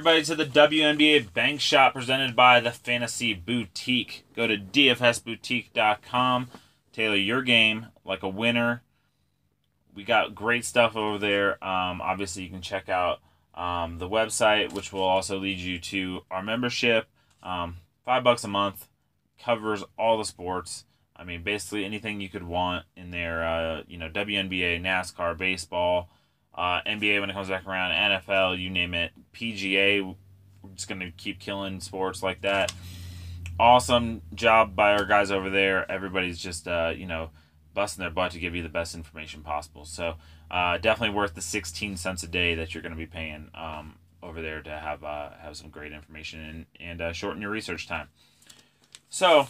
everybody to the Wnba Bank Shop presented by the Fantasy Boutique. Go to dfsboutique.com. Tailor your game like a winner. We got great stuff over there. Obviously, you can check out the website, which will also lead you to our membership. $5 a month covers all the sports. I mean, basically anything you could want in there. WNBA, NASCAR, baseball, NBA when it comes back around, NFL, you name it. PGA, we're just going to keep killing sports like that. Awesome job by our guys over there. Everybody's just, busting their butt to give you the best information possible. So definitely worth the 16 cents a day that you're going to be paying over there to have some great information and shorten your research time. So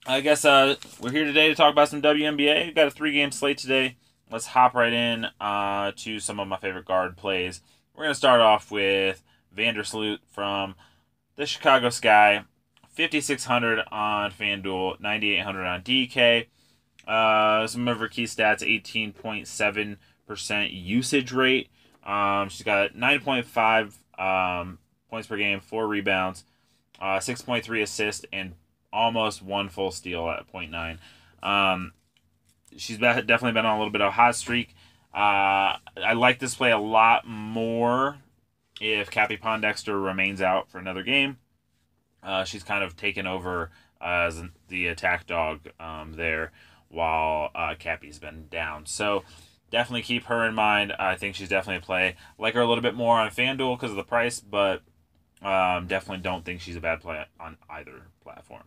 I guess we're here today to talk about some WNBA. We've got a 3-game slate today. Let's hop right in to some of my favorite guard plays. We're going to start off with Vandersloot from the Chicago Sky. 5,600 on FanDuel, 9,800 on DK. Some of her key stats, 18.7% usage rate. She's got 9.5 points per game, 4 rebounds, 6.3 assists, and almost 1 full steal at 0.9. She's definitely been on a little bit of a hot streak. I like this play a lot more if Cappie Pondexter remains out for another game. She's kind of taken over as the attack dog there while Cappie's been down. So definitely keep her in mind. I think she's definitely a play. I like her a little bit more on FanDuel because of the price, but definitely don't think she's a bad play on either platform.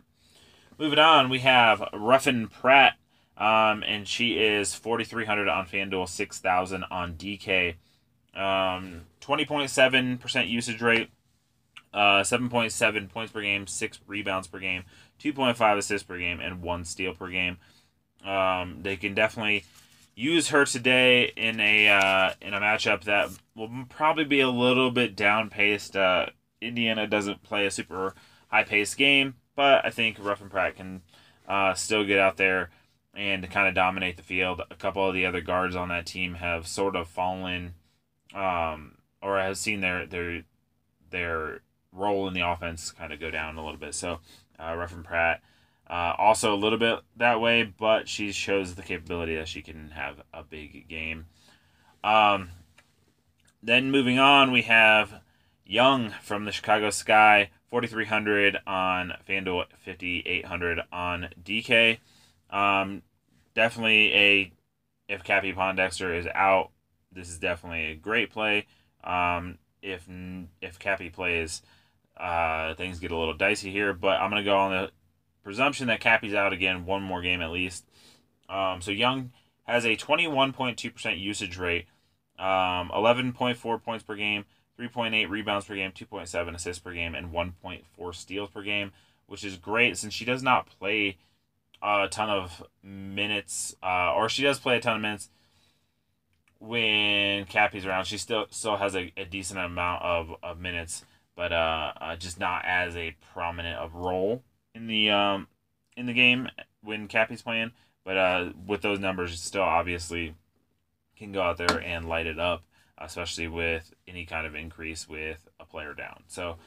Moving on, we have Ruffin Pratt, and she is 4,300 on FanDuel, 6,000 on DK. 20.7% usage rate, 7.7 points per game, 6 rebounds per game, 2.5 assists per game, and 1 steal per game. They can definitely use her today in a matchup that will probably be a little bit down-paced. Indiana doesn't play a super high-paced game, but I think Ruffin Pratt can still get out there and kind of dominate the field. A couple of the other guards on that team have sort of fallen or has seen their role in the offense kind of go down a little bit. So Ruffin Pratt also a little bit that way, but she shows the capability that she can have a big game. Then moving on, we have Young from the Chicago Sky, 4,300 on FanDuel, 5,800 on DK. Definitely if Cappie Pondexter is out, this is definitely a great play. If Cappie plays, things get a little dicey here, but I'm going to go on the presumption that Cappie's out again, one more game at least. So Young has a 21.2% usage rate, 11.4 points per game, 3.8 rebounds per game, 2.7 assists per game, and 1.4 steals per game, which is great since she does not play a ton of minutes, or she does play a ton of minutes when Cappie's around. She still has a decent amount of minutes, but just not as a prominent of role in the game when Cappie's playing. But with those numbers, still obviously can go out there and light it up, especially with any kind of increase with a player down. So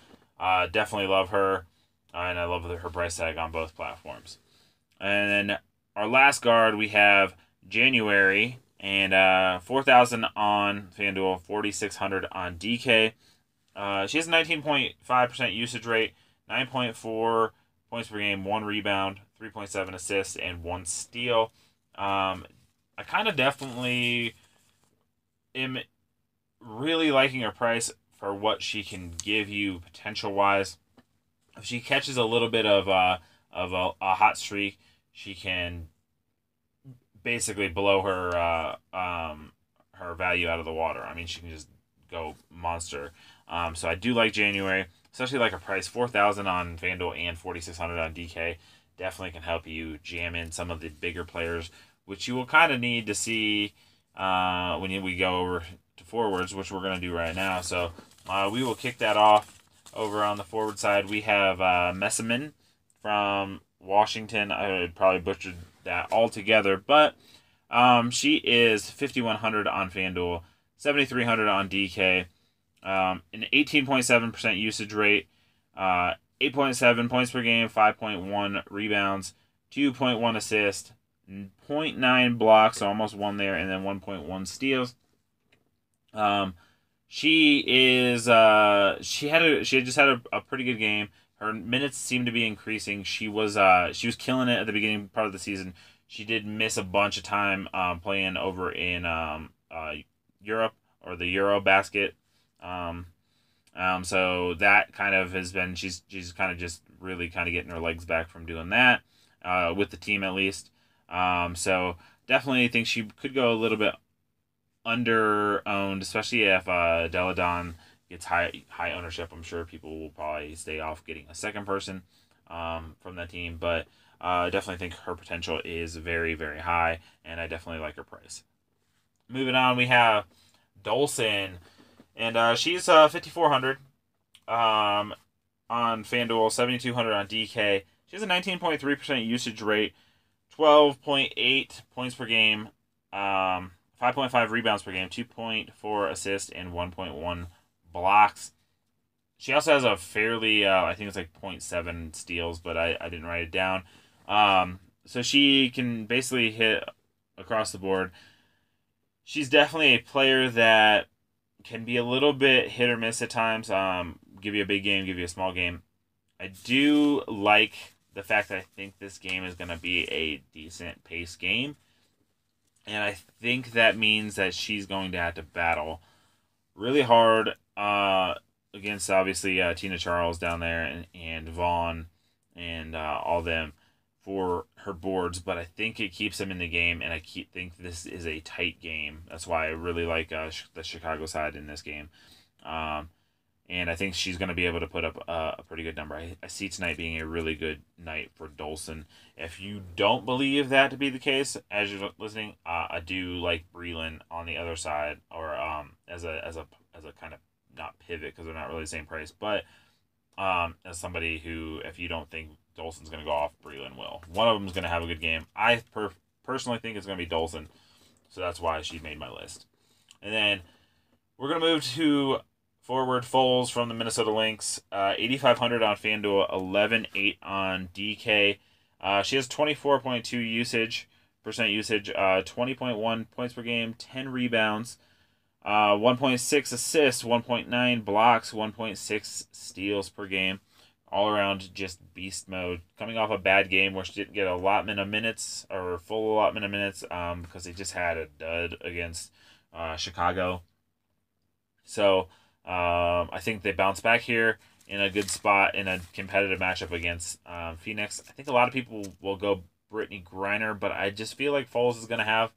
definitely love her, and I love her price tag on both platforms. And then our last guard, we have January, and 4,000 on FanDuel, 4,600 on DK. She has a 19.5% usage rate, 9.4 points per game, 1 rebound, 3.7 assists, and 1 steal. I kind of definitely am really liking her price for what she can give you potential-wise. If she catches a little bit of a hot streak, she can basically blow her value out of the water. I mean, she can just go monster. So I do like January, especially like a price 4,000 on FanDuel and 4,600 on DK. Definitely can help you jam in some of the bigger players, which you will kind of need to see when we go over to forwards, which we're going to do right now. So we will kick that off over on the forward side. We have Messiman from Washington. I probably butchered that altogether, but she is 5,100 on FanDuel, 7,300 on DK. An 18.7% usage rate, 8.7 points per game, 5.1 rebounds, 2.1 assists, 0.9 blocks, so almost one there, and then 1.1 steals. She had just had a pretty good game. Her minutes seem to be increasing. She was killing it at the beginning part of the season. She did miss a bunch of time playing over in Europe, or the Euro basket. So that kind of has been, she's kind of just really kind of getting her legs back from doing that with the team at least. So definitely think she could go a little bit under owned, especially if Deladon gets high ownership. I'm sure people will probably stay off getting a second person from that team, but definitely think her potential is very, very high, and I definitely like her price. Moving on, we have Dolson, and she's 5,400 on FanDuel, 7,200 on DK. She has a 19.3% usage rate, 12.8 points per game, 5.5 rebounds per game, 2.4 assists, and 1.1 blocks. She also has a fairly, I think it's like 0.7 steals, but I didn't write it down. So she can basically hit across the board. She's definitely a player that can be a little bit hit or miss at times. Give you a big game, give you a small game. I do like the fact that I think this game is going to be a decent pace game. And I think that means that she's going to have to battle really hard against, obviously, Tina Charles down there and Vaughn and all them for her boards. But I think it keeps them in the game, and I think this is a tight game. That's why I really like the Chicago side in this game. And I think she's going to be able to put up a pretty good number. I see tonight being a really good night for Dolson. If you don't believe that to be the case, as you're listening, I do like Breland on the other side, or as a kind of, not pivot because they're not really the same price, but as somebody who, if you don't think Dolson's going to go off, Breland will. One of them is going to have a good game. I personally think it's going to be Dolson, so that's why she made my list. And then we're going to move to forward Foles from the Minnesota Lynx, 8,500 on FanDuel, 11.8 on DK. She has 24.2 percent usage, 20.1 points per game, 10 rebounds, 1.6 assists, 1.9 blocks, 1.6 steals per game. All around just beast mode. Coming off a bad game where she didn't get allotment of minutes, or full allotment of minutes, because they just had a dud against Chicago. So I think they bounce back here in a good spot in a competitive matchup against Phoenix. I think a lot of people will go Brittany Griner, but I just feel like Foles is going to have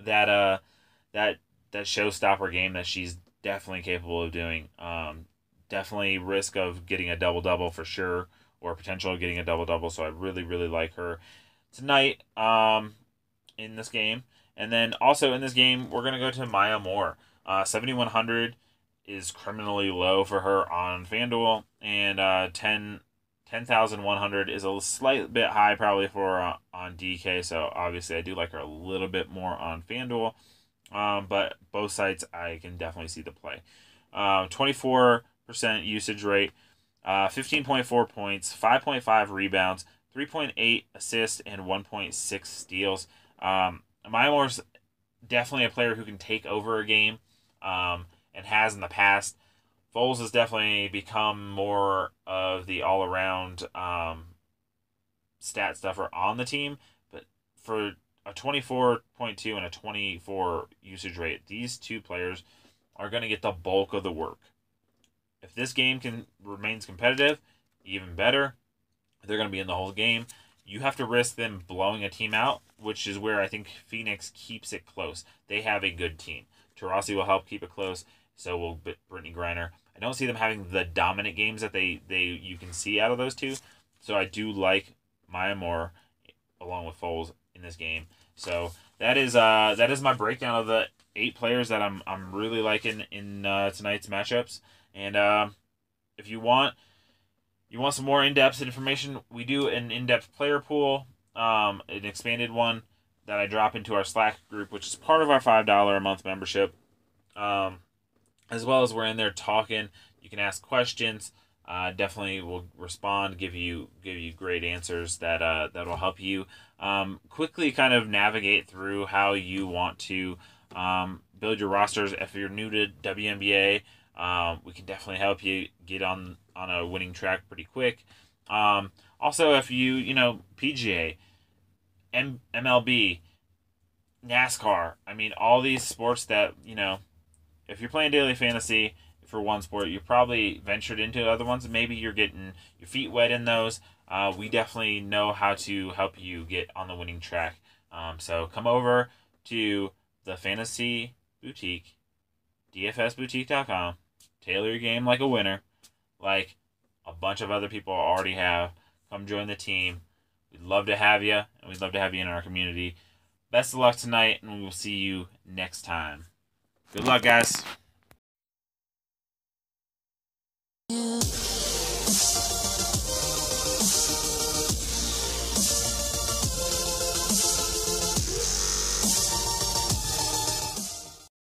that showstopper game that she's definitely capable of doing. Definitely risk of getting a double-double for sure, or potential of getting a double-double, so I really, really like her tonight in this game. And then also in this game, we're going to go to Maya Moore. 7,100 is criminally low for her on FanDuel, and 10,100 is a slight bit high probably for on DK, so obviously I do like her a little bit more on FanDuel, but both sites I can definitely see the play. 24% usage rate, 15.4 points, 5.5 rebounds, 3.8 assists, and 1.6 steals. Maya Moore's definitely a player who can take over a game, and has in the past. Foles has definitely become more of the all-around stat stuffer on the team, but for a 24.2 and a 24 usage rate, these two players are going to get the bulk of the work. If this game remains competitive, even better. They're going to be in the whole game. You have to risk them blowing a team out, which is where I think Phoenix keeps it close. They have a good team. Taurasi will help keep it close. So will Brittany Griner. I don't see them having the dominant games that you can see out of those two. So I do like Maya Moore along with Foles in this game. So that is my breakdown of the 8 players that I'm really liking in tonight's matchups. And if you want some more in-depth information, we do an in-depth player pool, an expanded one that I drop into our Slack group, which is part of our $5 a month membership. as well as we're in there talking. You can ask questions. Definitely will respond, give you great answers that will help you quickly kind of navigate through how you want to build your rosters. If you're new to WNBA, we can definitely help you get on a winning track pretty quick. Also, if PGA, MLB, NASCAR, I mean, all these sports that if you're playing daily fantasy for one sport, you probably ventured into other ones. Maybe you're getting your feet wet in those. We definitely know how to help you get on the winning track. So come over to the Fantasy Boutique, dfsboutique.com. Tailor your game like a winner, like a bunch of other people already have. Come join the team. We'd love to have you, and we'd love to have you in our community. Best of luck tonight, and we will see you next time. Good luck, guys.